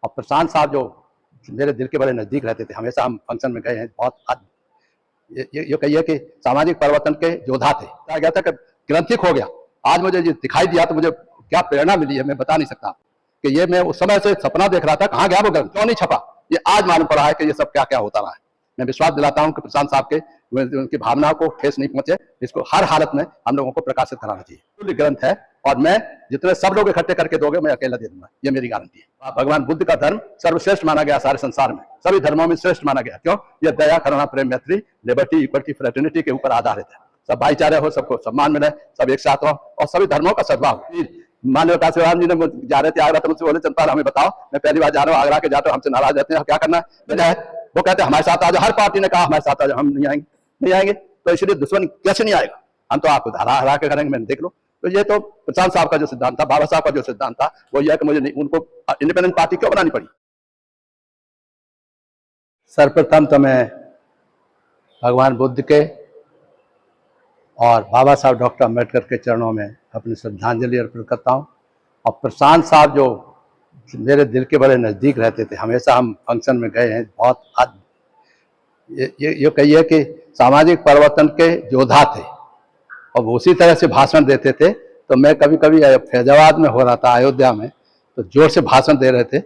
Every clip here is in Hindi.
और प्रशांत साहब जो मेरे दिल के बड़े नज़दीक रहते थे, हमेशा हम फंक्शन में गए हैं, बहुत ये कहिए कि सामाजिक परिवर्तन के योद्धा थे। कहा गया था कि ग्रंथिक हो गया। आज मुझे ये दिखाई दिया तो मुझे क्या प्रेरणा मिली है मैं बता नहीं सकता कि ये मैं उस समय से सपना देख रहा था, कहाँ गया वो ग्रंथ, क्यों नहीं छपा। ये आज मालूम पड़ा है कि ये सब क्या क्या होता रहा है। मैं विश्वास दिलाता हूँ कि प्रशांत साहब के उनकी भावनाओं को ठेस नहीं पहुंचे, इसको हर हालत में हम लोगों को प्रकाशित कराना चाहिए। ग्रंथ है और मैं जितने सब लोग इकट्ठे करके दोगे मैं अकेला दे दूंगा, ये मेरी गारंटी है। भगवान बुद्ध का धर्म सर्वश्रेष्ठ माना गया सारे संसार में, सभी धर्मों में श्रेष्ठ माना गया। क्यों? यह दया, करुणा, प्रेम, मैत्री, लिबर्टी, इक्वलिटी, फ्रेटर्निटी के ऊपर आधारित है। सब भाईचारे हो, सबको सम्मान मिले, सब एक साथ हो और सभी धर्मों का सद्भाव। माननीय काशीराम जी ने जा रहे थे आगरा, तो मुझसे बोले चंपा हमें बताओ, मैं पहली बार जा रहा हूँ आगरा के, जाते हो हमसे नाराज रहते हैं, क्या करना है? वो कहते हैं हमारे साथ आ जाओ। हर पार्टी ने कहा हमारे साथ आ जाओ, हम नहीं आएंगे। तो इसलिए दुश्मन कैसे नहीं आएगा, हम तो आपको हरा के करेंगे, मैंने देख लो। तो ये तो प्रशांत साहब का जो सिद्धांत था, बाबा साहब का जो सिद्धांत था, वो यह कि मुझे उनको इंडिपेंडेंट पार्टी क्यों बनानी पड़ी। सर्वप्रथम तो मैं भगवान बुद्ध के और बाबा साहब डॉक्टर अम्बेडकर के चरणों में अपनी श्रद्धांजलि अर्पित करता हूँ। और प्रशांत साहब जो मेरे दिल के बड़े नज़दीक रहते थे, हमेशा हम फंक्शन में गए हैं, बहुत ये कहिए कि सामाजिक परिवर्तन के योद्धा थे और वो उसी तरह से भाषण देते थे। तो मैं कभी कभी फैजाबाद में हो रहा था, अयोध्या में, तो जोर से भाषण दे रहे थे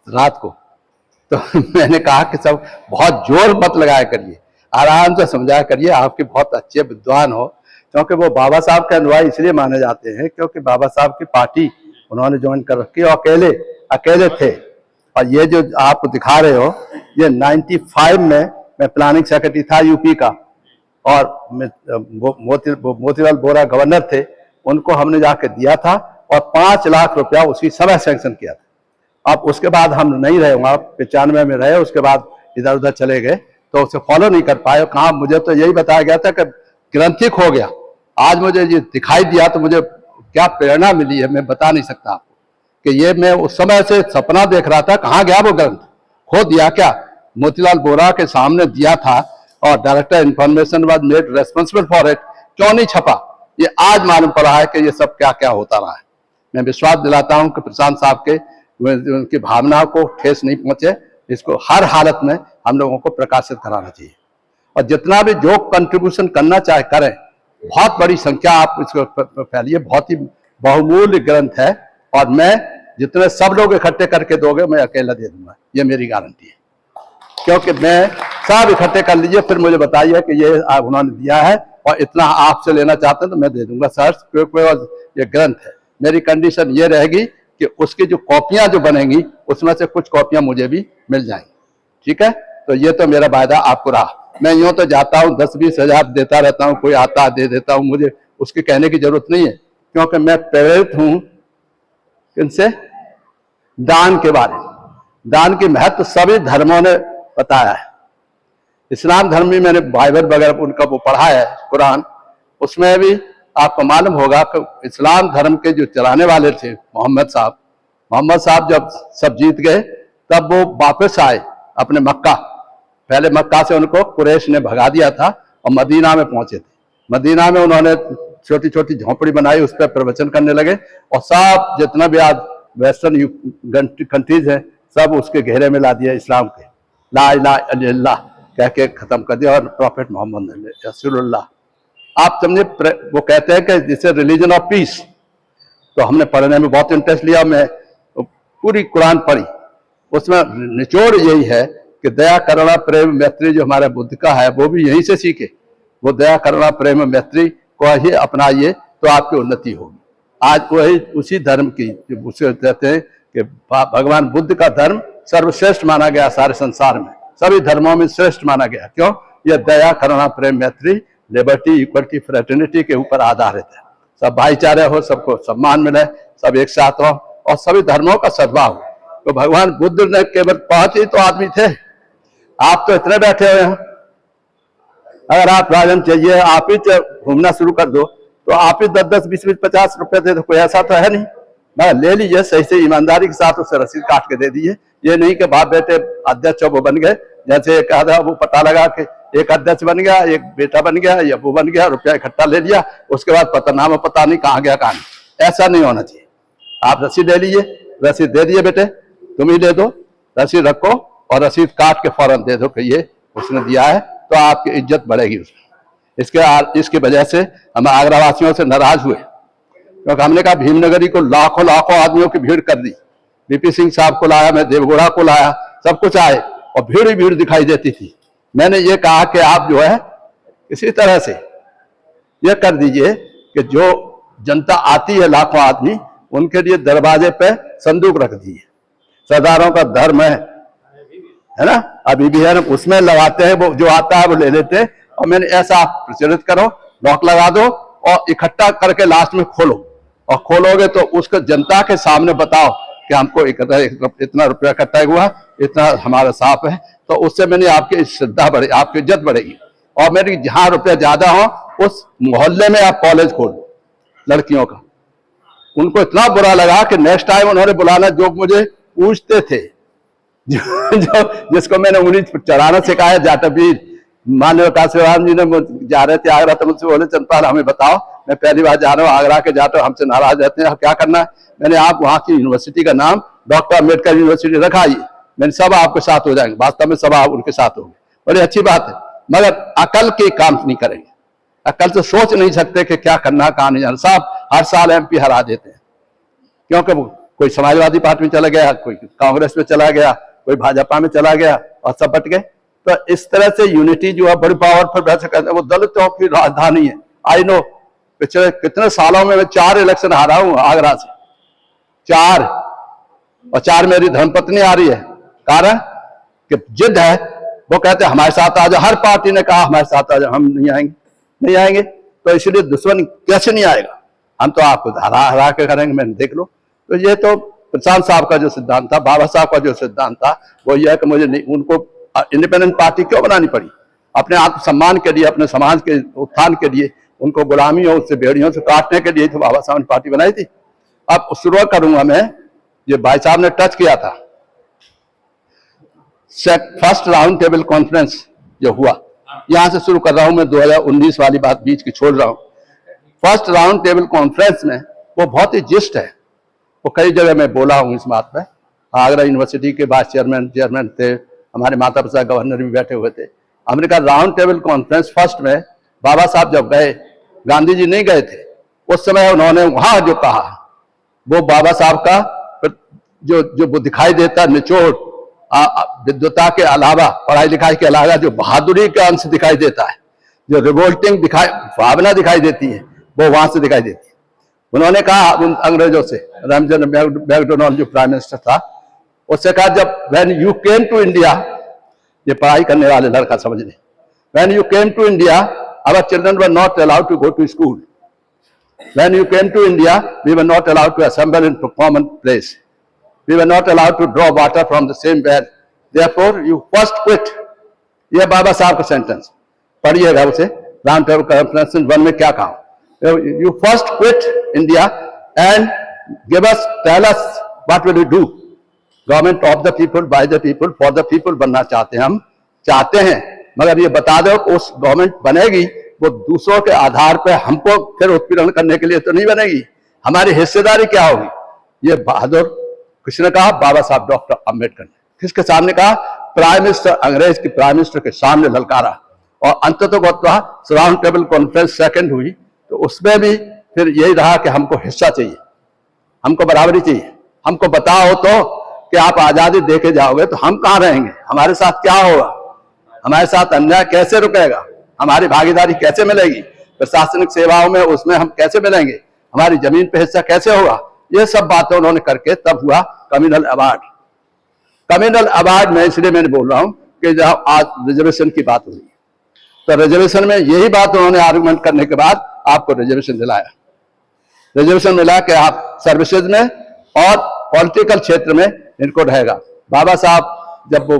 रात को। तो मैंने कहा कि सब बहुत जोर मत लगाया करिए, आराम से समझाया करिए, आपके बहुत अच्छे विद्वान हो। क्योंकि वो बाबा साहब के अनुयायी इसलिए माने जाते हैं क्योंकि बाबा साहब की पार्टी उन्होंने ज्वाइन कर रखी और अकेले थे। और ये जो आप दिखा रहे हो, ये 95 में मैं प्लानिंग सेक्रेटरी था यूपी का, और मोतीलाल बोरा गवर्नर थे, उनको हमने जाके दिया था और 5 लाख रुपया उसी समय सैंक्शन किया था। अब उसके बाद हम नहीं रहे, वहाँ 95 में रहे, उसके बाद इधर उधर चले गए तो उसे फॉलो नहीं कर पाए। कहाँ, मुझे तो यही बताया गया था कि ग्रंथिक हो गया। आज मुझे ये दिखाई दिया तो मुझे क्या प्रेरणा मिली है मैं बता नहीं सकता आपको कि ये मैं उस समय से सपना देख रहा था, कहाँ गया वो ग्रंथ, खो दिया क्या। मोतीलाल बोरा के सामने दिया था और director information was made responsible for it, क्यों नहीं छपा। ये आज मालूम पड़ा है कि ये सब क्या क्या होता रहा है। मैं विश्वास दिलाता हूं कि प्रशांत साहब के उनकी भावनाओं को ठेस नहीं पहुंचे, इसको हर हालत में हम लोगों को प्रकाशित कराना चाहिए। और जितना भी जो कंट्रीब्यूशन करना चाहे करें, बहुत बड़ी संख्या आप इसको फैलिए, बहुत ही बहुमूल्य ग्रंथ है और मैं जितने सब लोग इकट्ठे करके दोगे मैं अकेला दे दूंगा, ये मेरी गारंटी है। क्योंकि मैं सब इकट्ठे कर लीजिए, फिर मुझे बताइए कि ये उन्होंने दिया है और इतना आपसे लेना चाहते हैं तो मैं दे दूंगा सर। ये ग्रंथ है, मेरी कंडीशन ये रहेगी कि उसकी जो कॉपियां जो बनेंगी उसमें से कुछ कॉपियां मुझे भी मिल जाएंगी, ठीक है। तो ये तो मेरा वायदा आपको रहा। मैं यूं तो जाता हूँ 10-20 हजार देता रहता हूँ, कोई आता दे देता हूँ, मुझे उसके कहने की जरूरत नहीं है। क्योंकि मैं प्रेरित हूँ इनसे दान के बारे में। दान की महत्व सभी धर्मों ने बताया है। इस्लाम धर्म में मैंने बाइबल वगैरह उनका वो पढ़ा है, कुरान, उसमें भी आपको मालूम होगा कि इस्लाम धर्म के जो चलाने वाले थे मोहम्मद साहब जब सब जीत गए तब वो वापस आए अपने मक्का। पहले मक्का से उनको कुरैश ने भगा दिया था और मदीना में पहुंचे थे। मदीना में उन्होंने छोटी छोटी झोंपड़ी बनाई, उस पर प्रवचन करने लगे और सब जितना भी आज वेस्टर्न कंट्रीज है सब उसके घेरे में ला दिया इस्लाम के, ला इलाहा इल्लल्लाह कह के खत्म कर दिया और प्रॉफिट मोहम्मद रसूलुल्लाह। आप समझे, वो कहते हैं कि जिसे रिलीजन ऑफ पीस। तो हमने पढ़ने में बहुत इंटरेस्ट लिया, मैं पूरी कुरान पढ़ी, उसमें निचोड़ यही है कि दया, करुणा, प्रेम, मैत्री जो हमारे बुद्ध का है वो भी यहीं से सीखे। वो दया, करुणा, प्रेम, मैत्री को ही अपनाइए तो आपकी उन्नति होगी। आज वही उसी धर्म की उसे कहते हैं कि भगवान बुद्ध का धर्म सर्वश्रेष्ठ माना गया सारे संसार में, सभी धर्मों में श्रेष्ठ माना गया। क्यों? यह दया, करुणा, प्रेम, मैत्री, लिबर्टी, इक्वलिटी, फ्रेटर्निटी के ऊपर आधारित है। सब भाईचारे हो, सबको सम्मान मिले, सब एक साथ हो और सभी धर्मों का सद्भाव हो। तो भगवान बुद्ध ने केवल 5 ही तो आदमी थे, आप तो इतने बैठे हुए हैं। अगर आप राजन चाहिए, आप ही घूमना शुरू कर दो तो आप ही 10-10, 20-20, 50 रुपए दे दो, कोई ऐसा तो है नहीं। मैं ले लीजिए, सही से ईमानदारी के साथ उसे रसीद काट के दे दीजिए। ये नहीं कि बाप बेटे अध्यक्ष वो बन गए, जैसे एक आधा वो पता लगा कि एक अध्यक्ष बन गया, एक बेटा बन गया या वो बन गया, रुपया इकट्ठा ले लिया, उसके बाद पता नहीं कहाँ गया कहाँ नहीं। ऐसा नहीं होना चाहिए। आप रसीद ले लीजिए, रसीद दे दिए बेटे, तुम ही दे दो, रसीद रखो और रसीद काट के फौरन दे दो कि ये उसने दिया है, तो आपकी इज्जत बढ़ेगी उसमें। इसकी वजह से हम आगरा वासियों से नाराज हुए, क्योंकि हमने कहा भीमनगरी को लाखों लाखों आदमियों की भीड़ कर दी। बीपी सिंह साहब को लाया, मैं देवगौड़ा को लाया, सब कुछ आए और भीड़ ही भीड़ दिखाई देती थी। मैंने ये कहा कि आप जो है इसी तरह से ये कर दीजिए कि जो जनता आती है लाखों आदमी, उनके लिए दरवाजे पे संदूक रख दीजिए। सरदारों का धर्म है ना, अभी भी है ना, उसमें लगाते हैं, वो जो आता है वो ले लेते हैं। और मैंने ऐसा प्रचलित करो, लॉक लगा दो और इकट्ठा करके लास्ट में खोलो, और खोलोगे तो उसको जनता के सामने बताओ कि हमको इतना रुपया इकट्ठा हुआ, इतना हमारा साफ है, तो उससे मैंने आपकी श्रद्धा बढ़े, आपकी इज्जत बढ़ेगी। और मेरी जहां रुपया ज्यादा हो उस मोहल्ले में आप कॉलेज खोल दो लड़कियों का। उनको इतना बुरा लगा कि नेक्स्ट टाइम उन्होंने बुलाना, जो मुझे पूछते थे, जिसको मैंने 1994 से कहा है, जाटवीर मानव काशीराम जी ने जा रहे थे आगरा, तो मुझसे बोले चंपाल हमें बताओ, मैं पहली बार जा रहा हूँ आगरा के, जाते हमसे नाराज रहते हैं, क्या करना है? मैंने आप वहां की यूनिवर्सिटी का नाम डॉक्टर अम्बेडकर यूनिवर्सिटी रखा ही, मैंने सब आपके साथ हो जाएंगे। वास्तव में सब आप उनके साथ होंगे, बड़ी अच्छी बात है, मगर अकल के काम नहीं करेंगे, अकल से सोच नहीं सकते कि क्या करना कहाँ नहीं जाना। साहब हर साल MP हरा देते हैं, क्योंकि कोई समाजवादी पार्टी में चला गया, कोई कांग्रेस में चला गया, कोई भाजपा में चला गया और सब बट गए। तो इस तरह से यूनिटी जो है बड़ी पावरफुल वैसे कहते हैं, वो दलितों की राजधानी है। आई नो, पिछले कितने सालों में मैं 4 इलेक्शन हारा हूं आगरा से, 4, और 4 मेरी धर्मपत्नी आ रही है। कारण कि जिद है, वो कहते हैं हमारे साथ आ जाओ, हर पार्टी ने कहा हमारे साथ आ जाओ, हम नहीं आएंगे, नहीं आएंगे। तो इसलिए दुश्मन कैसे नहीं आएगा, हम तो आपको हरा हरा के करेंगे, मैंने देख लो। तो ये तो प्रशांत साहब का जो सिद्धांत था, बाबा साहब का जो सिद्धांत था, वो यह है कि मुझे नहीं, उनको इंडिपेंडेंट पार्टी क्यों बनानी पड़ी? अपने आत्मसम्मान के लिए, अपने समाज के उत्थान के लिए, उनको गुलामियों से बेड़ियों से काटने के लिए तो बाबा साहब ने पार्टी बनाई थी। अब शुरुआत करूंगा मैं, ये भाई साहब ने टच किया था, फर्स्ट राउंड टेबल कॉन्फ्रेंस जो हुआ, यहां से शुरू कर रहा हूं मैं, 2019 वाली बात बीच की छोड़ रहा हूं। फर्स्ट राउंड टेबल कॉन्फ्रेंस में वो बहुत ही जिस्ट है, वो कई जगह मैं बोला हूं इस बात पे। आगरा यूनिवर्सिटी के वाइस चेयरमैन थे, हमारे माता पिता गवर्नर भी बैठे हुए थे। हमने कहा राउंड टेबल कॉन्फ्रेंस फर्स्ट में बाबा साहब जब गए, गांधी जी नहीं गए थे उस समय, उन्होंने वहां जो कहा वो बाबा साहब का जो वो दिखाई देता निचोड़, विद्वता के अलावा, पढ़ाई लिखाई के अलावा जो बहादुरी का अंश दिखाई देता है, जो रिवोल्टिंग भावना दिखाई देती है, वो वहां से दिखाई देती है। उन्होंने कहा उन अंग्रेजों से, रामचंद्र मैकडोनाल्ड जो प्राइम मिनिस्टर था, उससे कहा जब when you came to India, ये पढ़ाई करने वाले लड़का समझ लें, when you came to India our children were not allowed to go to school, when you came to India we were not allowed to assemble in common place, we were not allowed to draw water from the same well, therefore you first quit. ये बाबा साहब का सेंटेंस पढ़िएगा उसे, राउंड टेबल कॉन्फ्रेंस 1 में क्या कहा, you first quit India and give us, tell us what will you do? Government of the people, by the people, for the people बनना चाहते हैं, हम चाहते हैं, मगर ये बता दो उस गवर्नमेंट बनेगी वो दूसरों के आधार पर हमको फिर उत्पीड़न करने के लिए तो नहीं बनेगी, हमारी हिस्सेदारी क्या होगी? ये बहादुर किसने कहा? बाबा साहब डॉक्टर अम्बेडकर ने। किसके सामने कहा? प्राइम मिनिस्टर, अंग्रेज के प्राइम मिनिस्टर के सामने ललकारा। और अंततः राउंड टेबल कॉन्फ्रेंस सेकंड हुई, तो उसमें भी फिर यही रहा कि हमको हिस्सा चाहिए, हमको बराबरी चाहिए। हमको बताओ तो कि आप आजादी देके जाओगे तो हम कहां रहेंगे, हमारे साथ क्या होगा, हमारे साथ अन्याय कैसे रुकेगा, हमारी भागीदारी कैसे मिलेगी, प्रशासनिक सेवाओं में उसमें हम कैसे मिलेंगे, हमारी जमीन पे हिस्सा कैसे होगा। ये सब बातें उन्होंने करके तब हुआ कम्युनल अवार्ड। कम्युनल अवार्ड में इसलिए मैंने बोल रहा हूं कि जब आज रिजर्वेशन की बात हुई, तो रिजर्वेशन में यही बात उन्होंने आर्गुमेंट करने के बाद आपको रिजर्वेशन दिलाया। रिजर्वेशन मिला कि आप सर्विसेज में और पॉलिटिकल क्षेत्र में इनको रहेगा। बाबा साहब जब वो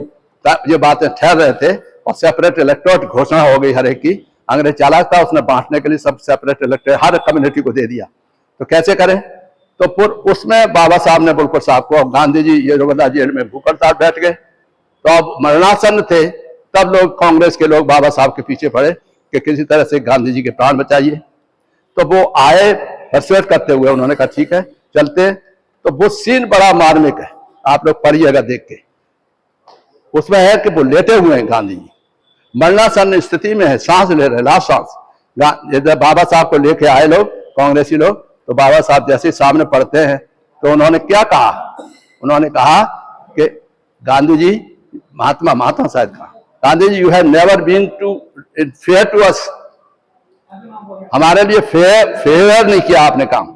ये बातें ठहर रहे थे और सेपरेट इलेक्टोरेट घोषणा हो गई हर एक की, अंग्रेज चालाक था, उसने बांटने के लिए सब सेपरेट इलेक्टोरेट हर कम्युनिटी को दे दिया, तो कैसे करें? तो फिर उसमें बाबा साहब ने बुलकर साहब को, गांधी जी ये रोगदा जेल में भूखल साहब बैठ गए, तो अब मरणासन थे, तब लोग कांग्रेस के लोग बाबा साहब के पीछे पड़े कि किसी तरह से गांधी जी के प्राण बचाइए। तो वो आए परसुएट करते हुए, उन्होंने कहा ठीक है चलते। तो वो सीन बड़ा मार्मिक है। आप लोग पढ़िएगा देख के, उसमें है कि वो लेटे हुए हैं गांधी जी, मरणासन स्थिति में है, सांस ले रहे, लास्ट सांस। जब बाबा साहब को लेके आए लोग, कांग्रेसी लोग, तो बाबा साहब जैसे सामने पढ़ते हैं तो उन्होंने क्या कहा, उन्होंने कहा कि गांधी जी, महात्मा शायद कहा, Gandhi ji, you have never been too fair to us, हमारे लिए फेयर नहीं किया आपने काम।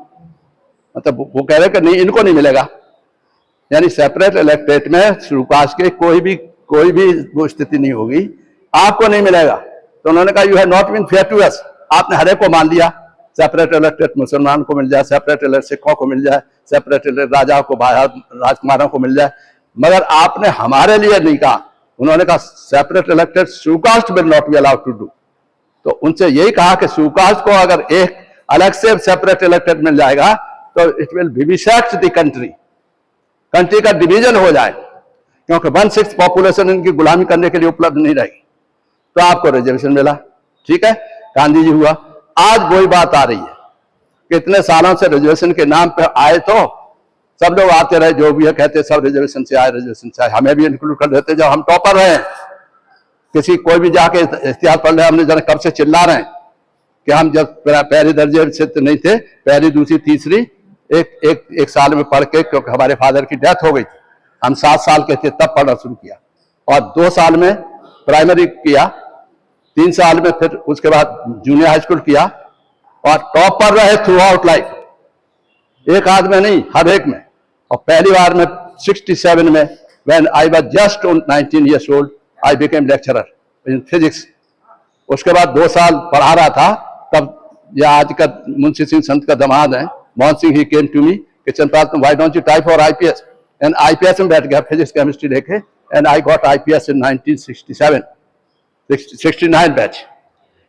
मतलब वो कह रहे कि नहीं, इनको नहीं मिलेगा, यानी सेपरेट इलेक्टेट में सुकाश के कोई भी वो स्थिति नहीं होगी, आपको नहीं मिलेगा। तो उन्होंने कहा you have not been fair to us, आपने हर एक को मान लिया, सेपरेट इलेक्टेड मुसलमान को मिल जाए, सेपरेट इलेक्टेड सिखों को मिल जाए, सेपरेट इलेक्टेड राजाओं को, राजकुमारों को मिल जाए, मगर आपने हमारे लिए नहीं कहा। उन्होंने कहा separate elected so caste will not be allowed to do. तो उनसे यही कहा कि सुकास्ट को अगर एक अलग से सेपरेट इलेक्टेड मिल जाएगा तो इट विल विविसेक्ट द कंट्री का डिवीजन हो जाए, क्योंकि 1/6 पॉपुलेशन इनकी गुलामी करने के लिए उपलब्ध नहीं रहेगी। तो आपको रिजर्वेशन मिला, ठीक है, गांधी जी हुआ। आज वही बात आ रही है कि इतने सालों से रिजर्वेशन के नाम पे आए, तो सब लोग आते रहे, जो भी है कहते सब रिजर्वेशन से आए, रिजर्वेशन से आए, हमें भी इंक्लूड कर देते जब हम टॉपर रहे। किसी कोई भी जाके इतिहास पढ़ रहे, हमने जरा कब से चिल्ला रहे हैं कि हम जब पहले दर्जे से तो नहीं थे, पहली दूसरी तीसरी एक साल में पढ़ के, क्योंकि हमारे फादर की डेथ हो गई थी, हम 7 साल के थे तब पढ़ना शुरू किया, और 2 साल में प्राइमरी किया, 3 साल में फिर उसके बाद जूनियर हाई स्कूल किया, और टॉपर रहे थ्रू आउट लाइफ, एक आध में नहीं, हर एक में। और पहली बार में 67 में when I was just 19 years old I became lecturer in physics. उसके बाद 2 साल पढ़ा रहा था, तब यह आज का मुंशी सिंह संत का दामाद है मोहन सिंह, ही केम टू मी कि चंद्रपाल तुम why don't you type for IPS, and IPS में बैठ गया, फिजिक्स केमिस्ट्री लेके, and I got IPS in 1969 batch.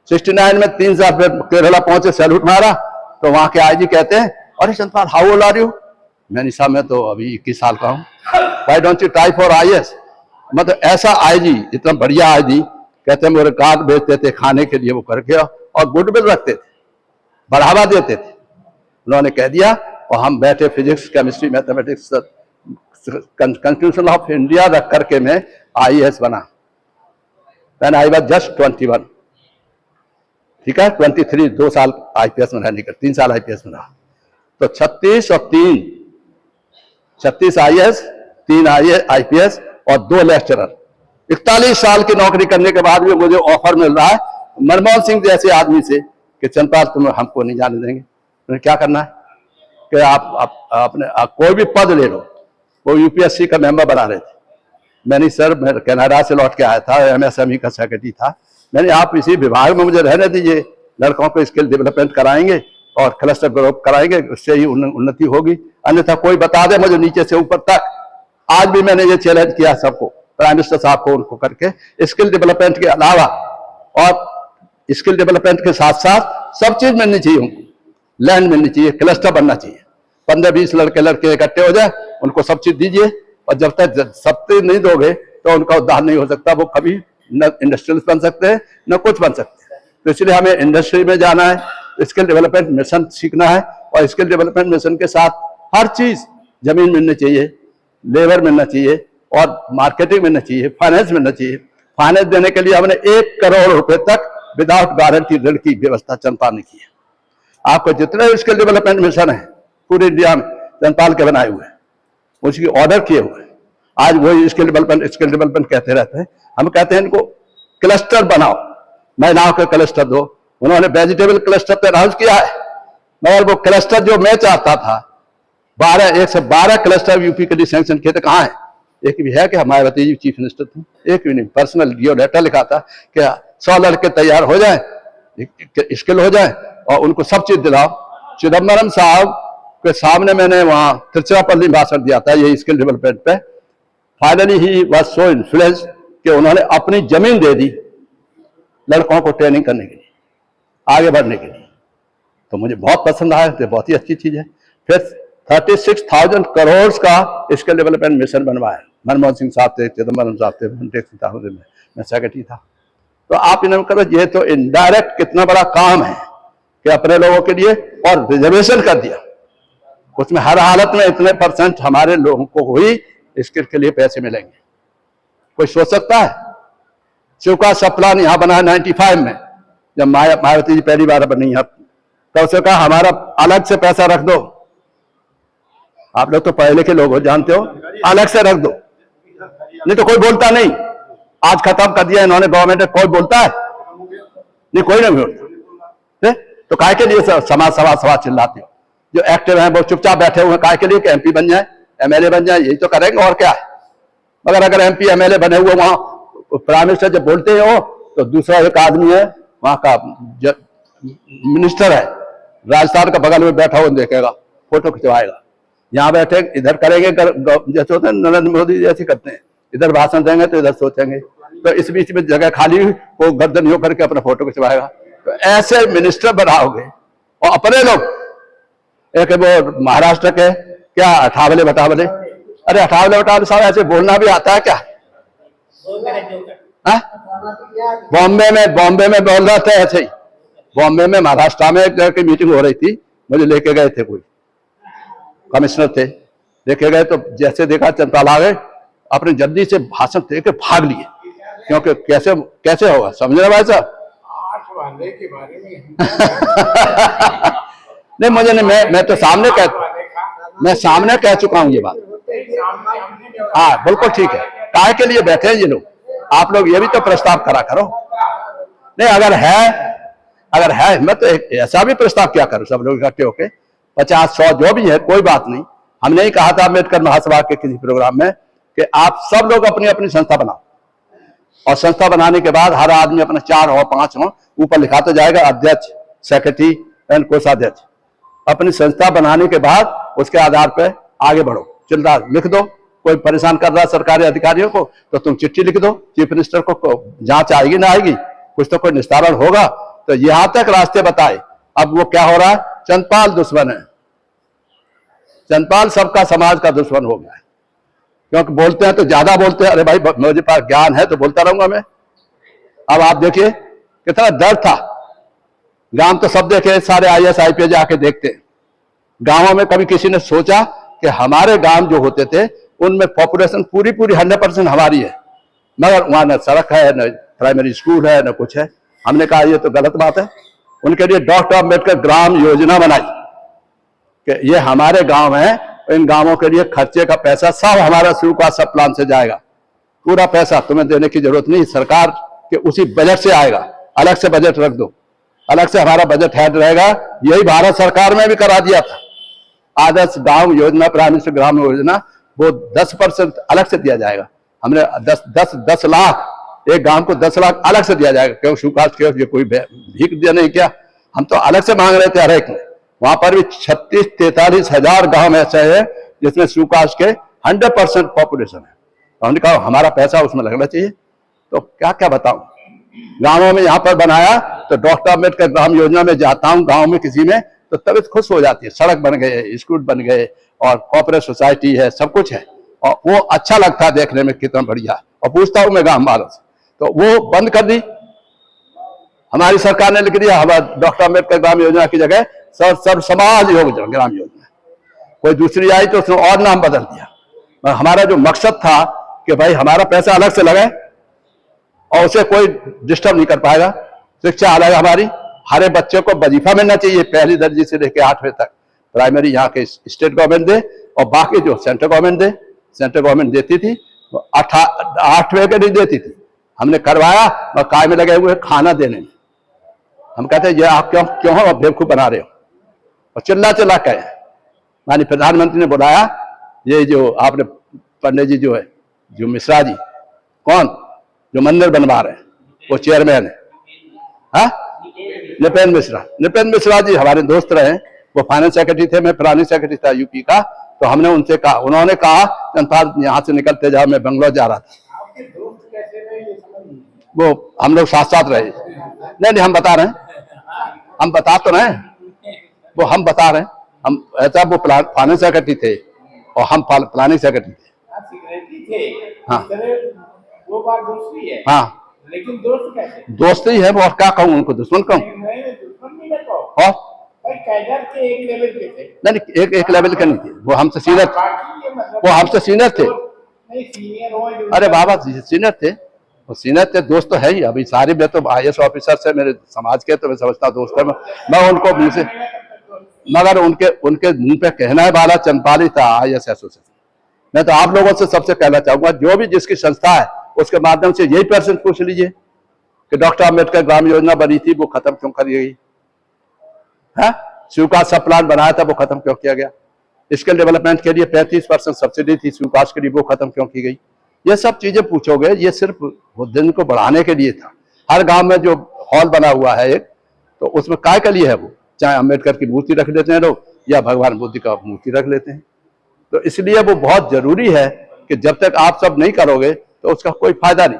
69 में 3 साल फिर केरला पहुंचे, सैल्यूट मारा, तो वहां के आईजी कहते हैं अरे Chandrapal how old are you, मैंने साहब मैं तो अभी 21 साल का हूँ, why don't you type for IAS. मतलब ऐसा आईजी, इतना बढ़िया आईजी, कहते हैं मेरे कार्ड बेचते थे खाने के लिए वो करके, और गुडविल रखते थे, बढ़ावा देते थे। उन्होंने कह दिया, और हम बैठे physics chemistry mathematics constitution of India रख करके मैं आईएएस बना। देन आई वाज जस्ट 21, ठीक है, 23, 2 साल आईपीएस में रहने का, 3 साल आईपीएस में रहा। तो 36 और 3, 36 आईएएस, 3 आईपीएस और 2 लेक्चरर, 41 साल की नौकरी करने के बाद भी मुझे ऑफर मिल रहा है मनमोहन सिंह जैसे आदमी से कि चंद्रपाल तुम हमको नहीं जाने देंगे। तो क्या करना है कि आप अपने कोई भी पद ले लो। वो यूपीएससी का मेंबर बना रहे थे, मैंने सर मैं कनाडा से लौट के आया था, एमएसएमई का सेक्रेटरी था, मैंने आप इसी विभाग में मुझे रहने दीजिए, लड़कों को स्किल डेवलपमेंट कराएंगे और क्लस्टर ग्रुप कराएंगे, उससे ही उन्नति होगी, अन्यथा कोई बता दे मुझे नीचे से ऊपर तक। आज भी मैंने ये चैलेंज किया सबको, प्राइम मिनिस्टर साहब को, उनको करके स्किल डेवलपमेंट के अलावा और स्किल डेवलपमेंट के साथ साथ सब चीज मिलनी चाहिए उनको, लैंड मिलनी चाहिए, क्लस्टर बनना चाहिए, 15-20 लड़के इकट्ठे हो जाए, उनको सब चीज दीजिए, और जब तक सब चीज नहीं दोगे तो उनका उद्धार नहीं हो सकता, वो कभी न इंडस्ट्रियलिस्ट बन सकते हैं न कुछ बन सकते हैं। तो इसलिए हमें इंडस्ट्री में जाना है, स्किल डेवलपमेंट मिशन सीखना है, और स्किल डेवलपमेंट मिशन के साथ हर चीज, जमीन मिलनी चाहिए, लेबर मिलना चाहिए, और मार्केटिंग मिलना चाहिए, फाइनेंस मिलना चाहिए। फाइनेंस देने के लिए हमने 1 करोड़ रुपए तक विदाउट गारंटी ऋण की व्यवस्था चंद्रपाल ने की है। आपको जितने स्किल डेवलपमेंट मिशन है पूरे इंडिया में चंद्रपाल के बनाए हुए हैं, उसकी ऑर्डर किए हुए हैं। आज वही स्किल डेवलपमेंट कहते रहते हैं, हम कहते हैं इनको क्लस्टर बनाओ, महिलाओं के क्लस्टर दो। उन्होंने वेजिटेबल क्लस्टर पे अनाउंस किया है, मगर वो क्लस्टर जो मैं चाहता था, 1 से 12 क्लस्टर यूपी के लिए सैंक्शन किए थे, कहाँ है? एक भी है कि मायावती जी चीफ मिनिस्टर थे, एक भी नहीं। पर्सनल जियो लेटर लिखा था कि 100 लड़के तैयार हो जाए, स्किल हो जाए, और उनको सब चीज दिलाओ। चिदम्बरम साहब के सामने मैंने वहां तिरुचिरापल्ली भाषण दिया था ये स्किल डेवलपमेंट पे। Finally he was so influence कि उन्होंने अपनी जमीन दे दी लड़कों को ट्रेनिंग करने के लिए, आगे बढ़ने के लिए। तो मुझे बहुत पसंद आया, तो बहुत ही अच्छी चीज है। फिर 36,000 करोड़ का स्किल डेवलपमेंट मिशन बनवाया, मनमोहन सिंह साहब थे, चिदम्बरम साहब थे, मैं सेक्रेटरी था। तो आप इन्हें करो, ये तो इनडायरेक्ट कितना बड़ा काम है कि अपने लोगों के लिए, और रिजर्वेशन कर दिया उसमें, हर हालत में इतने % हमारे लोगों को हुई इसके लिए पैसे मिलेंगे। कोई सोच सकता है? शिव का सब प्लान यहाँ बना 95 में, जब मायावती जी पहली बार बनी है, तो उसे कहा हमारा अलग से पैसा रख दो। आप लोग तो पढ़े लिखे लोग हो, जानते हो, अलग से रख दो, नहीं तो कोई बोलता नहीं। आज खत्म कर दिया इन्होंने गवर्नमेंट ने, कोई बोलता है नहीं, कोई नहीं बोलता। तो काहे के लिए समाज सभा चिल्लाते हो? जो एक्टिव हैं वो चुपचाप बैठे हुए हैं, काहे के लिए? कि एमपी बन जाए, एमएलए बन जाए, यही तो करेंगे और क्या है। मगर अगर एमपी एमएलए बने हुए वहां प्राइम मिनिस्टर जब बोलते हो तो दूसरा एक आदमी है वहां का मिनिस्टर है राजस्थान का, बगल में बैठा हुआ देखेगा, फोटो खिंचवाएगा। यहाँ बैठे इधर करेंगे, जैसे होते हैं नरेंद्र मोदी जैसे करते हैं, इधर भाषण देंगे तो इधर सोचेंगे, तो इस बीच में जगह खाली वो गर्दन हो करके अपना फोटो खिंचवाएगा। तो ऐसे मिनिस्टर बनाओगे। और अपने लोग एक वो महाराष्ट्र के क्या अठावले बटावले, अरे अठावले बटावले साहब ऐसे बोलना भी आता है क्या? बॉम्बे में बोल रहा था ऐसे ही। बॉम्बे में महाराष्ट्र में एक मीटिंग हो रही थी, मुझे लेके गए थे, कोई कमिश्नर थे, लेके गए तो जैसे देखा चंद्रपाल आ गए, अपने जल्दी से भाषण दे के भाग लिए, क्योंकि कैसे होगा, समझ रहे भाई साहब? के बारे में नहीं, मुझे नहीं, मैं तो सामने कह चुका हूं ये बात। हाँ बिल्कुल ठीक है, काहे के लिए बैठे हैं ये लोग? आप लोग ये भी तो प्रस्ताव करा करो। नहीं, अगर है हिम्मत तो ऐसा भी प्रस्ताव क्या करो, सब लोग इकट्ठे होके 50-100 जो भी है, कोई बात नहीं। हमने ही कहा था अम्बेडकर महासभा के किसी प्रोग्राम में कि आप सब लोग अपनी अपनी संस्था बनाओ, और संस्था बनाने के बाद हर आदमी अपना 4 हो 5 हो, ऊपर लिखा तो जाएगा अध्यक्ष, सेक्रेटरी एंड कोषाध्यक्ष। अपनी संस्था बनाने के बाद उसके आधार पर आगे बढ़ो, चिल्ला लिख दो। कोई परेशान कर रहा सरकारी अधिकारियों को तो तुम चिट्ठी लिख दो चीफ मिनिस्टर को, जांच आएगी ना आएगी, कुछ तो कोई निस्तारण होगा। तो यहां तक रास्ते बताए। अब वो क्या हो रहा है, चंद्रपाल दुश्मन है, चंद्रपाल सबका समाज का दुश्मन हो गया है, क्योंकि बोलते हैं तो ज्यादा बोलते हैं। अरे भाई मुझे पास ज्ञान है तो बोलता रहूंगा मैं। अब आप देखिए कितना डर था, गांव तो सब देखे, सारे IAS IPS जाके देखते हैं। गांवों में कभी किसी ने सोचा कि हमारे गांव जो होते थे उनमें पॉपुलेशन पूरी 100% हमारी है, मगर वहां न सड़क है, न प्राइमरी स्कूल है, न कुछ है। हमने कहा ये तो गलत बात है। उनके लिए डॉक्टर अम्बेडकर ग्राम योजना बनाई कि ये हमारे गांव है, इन गांवों के लिए खर्चे का पैसा सब हमारा शुरू का सब प्लान से जाएगा, पूरा पैसा तुम्हें देने की जरूरत नहीं, सरकार के उसी बजट से आएगा। अलग से बजट रख दो, अलग से हमारा बजट हेड रहेगा। यही भारत सरकार में भी करा दिया था। आदर्श गांव योजना, प्राइम मिनिस्टर ग्राम योजना, वो 10% अलग से दिया जाएगा। हमने 10 लाख, एक गांव को 10 लाख अलग से दिया जाएगा। क्यों सुकाश के कोई भीख दिया नहीं क्या? हम तो अलग से मांग रहे थे हर एक में। वहां पर भी 36-43 हजार गांव ऐसे है जिसमें सुकाश के 100% पॉपुलेशन है। तो हमने कहा हमारा पैसा उसमें लगना चाहिए। तो क्या क्या बताऊं, गांवों में यहाँ पर बनाया तो डॉक्टर अम्बेडकर ग्राम योजना में जाता हूँ गांव में किसी में, तो तबीयत खुश हो जाती है। सड़क बन गए, स्कूल बन गए, और कॉर्पोरेट सोसाइटी है, सब कुछ है, और वो अच्छा लगता है देखने में कितना बढ़िया। और पूछता हूं मैं गांव वालों से, तो वो बंद कर दी हमारी सरकार ने, लिख दिया हमारा डॉक्टर अम्बेडकर ग्राम योजना की जगह सर्व समाज योजना ग्राम योजना। कोई दूसरी आई तो उसने और नाम बदल दिया। हमारा जो मकसद था कि भाई हमारा पैसा अलग से लगे और उसे कोई डिस्टर्ब नहीं कर पाएगा। शिक्षा अलग हमारी, हर बच्चे को वजीफा मिलना चाहिए, पहली दर्जे से लेकर 8वीं तक। प्राइमरी यहाँ के स्टेट गवर्नमेंट दे और बाकी जो सेंट्रल गवर्नमेंट दे। सेंट्रल गवर्नमेंट देती थी, 8वें के नहीं देती थी। हमने करवाया और काय में लगे हुए खाना देने में। हम कहते हैं ये आप क्यों हो बेवकूफ बना रहे हो, और चिल्ला कहे। माननीय प्रधानमंत्री ने बुलाया, ये जो आपने पंडित जी जो है, जो मिश्रा जी, कौन जो मंदिर बनवा रहे हैं, वो चेयरमैन है, हाँ, नृपेंद्र मिश्रा जी हमारे दोस्त रहे। वो फाइनेंस सेक्रेटरी थे, मैं प्लानिंग सेक्रेटरी था यूपी का। तो हमने उनसे कहा, उन्होंने कहा चंद्रपाल यहाँ से निकलते जाओ, मैं बंगलोर जा रहा था। आपके दोस्त कैसे रहे? वो हम लोग साथ साथ रहे। नहीं हम बता रहे हैं, हम बता तो रहे हैं, वो हम बता रहे हैं। हम ऐसा वो फाइनेंस सेक्रेटरी थे और हम प्लानिंग सेक्रेटरी थे। हाँ वो बात दूसरी है। हाँ लेकिन दोस्त कैसे? दोस्त ही है वो, और क्या कहूँ उनको, दुश्मन कहूँ? और कैडर के एक लेवल के थे। नहीं एक लेवल के नहीं थे, वो हमसे सीनियर थे, वो हमसे सीनियर थे। अरे बाबा सीनियर थे, वो सीनियर थे, दोस्त तो है ही। अभी सारे में तो IAS ऑफिसर से मेरे समाज के, तो मैं समझता दोस्त है। मैं उनको मुंह से, मगर उनके मुंह पे कहना है वाला चंपाली था IAS एसोसिएशन। मैं तो आप लोगों से सबसे कहना चाहूंगा, जो भी जिसकी संस्था है उसके माध्यम से यही प्रश्न पूछ लीजिए कि डॉक्टर अम्बेडकर ग्राम योजना बनी थी, वो खत्म क्यों कर गई है? स्वीकास सब प्लान बनाया था, वो खत्म क्यों किया गया? स्किल डेवलपमेंट के लिए 35% सब्सिडी थी स्वीकास के लिए, वो खत्म क्यों की गई? ये सब चीजें पूछोगे, ये सिर्फ दिन को बढ़ाने के लिए था। हर गांव में जो हॉल बना हुआ है एक, तो उसमें काय के लिए है वो? चाहे अम्बेडकर की मूर्ति रख लेते हैं लोग, या भगवान बुद्ध का मूर्ति रख लेते हैं। तो इसलिए वो बहुत जरूरी है कि जब तक आप सब नहीं करोगे तो उसका कोई फायदा नहीं।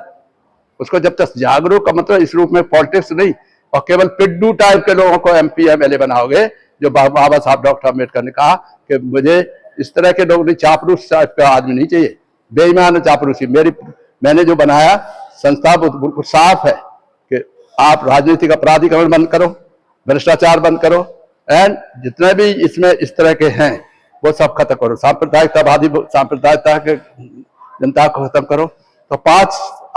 उसको जब तक जागरूक का मतलब इस रूप में पॉलिटिक्स नहीं, और केवल पिड्डू टाइप के लोगों को MP MLA बनाओगे, जो बाबा साहब डॉक्टर अम्बेडकर ने कहा कि मुझे इस तरह के लोग नहीं, चापलूस टाइप का आदमी नहीं चाहिए, बेईमान चापलूसी। मैंने जो बनाया संस्था बिल्कुल साफ है कि आप राजनीतिक अपराधीकरण बंद करो, भ्रष्टाचार बंद करो, एंड जितने भी इसमें इस तरह के हैं वो सब खत्म करो, सांप्रदायिकता के जनता को खत्म करो। तो 5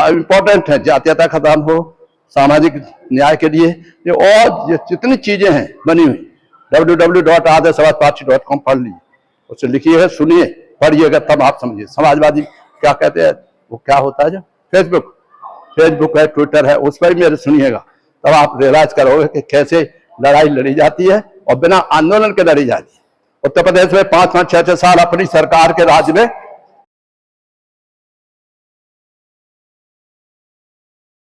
इंपॉर्टेंट है, जातीयता खत्म हो, सामाजिक न्याय के लिए ये, और ये जितनी चीजें हैं बनी हुई, www.aadarsavajparty.com पढ़ लीजिए, उससे लिखिएगा, सुनिए, पढ़िएगा, तब आप समझिए समाजवादी क्या कहते हैं, वो क्या होता है। जो फेसबुक है, ट्विटर है, उस पर भी मेरे सुनिएगा, तब आप रियलाइज करोगे कि कैसे लड़ाई लड़ी जाती है और बिना आंदोलन के लड़ी जाती है। उत्तर प्रदेश में 5-5, 6-6 साल अपनी सरकार के राज में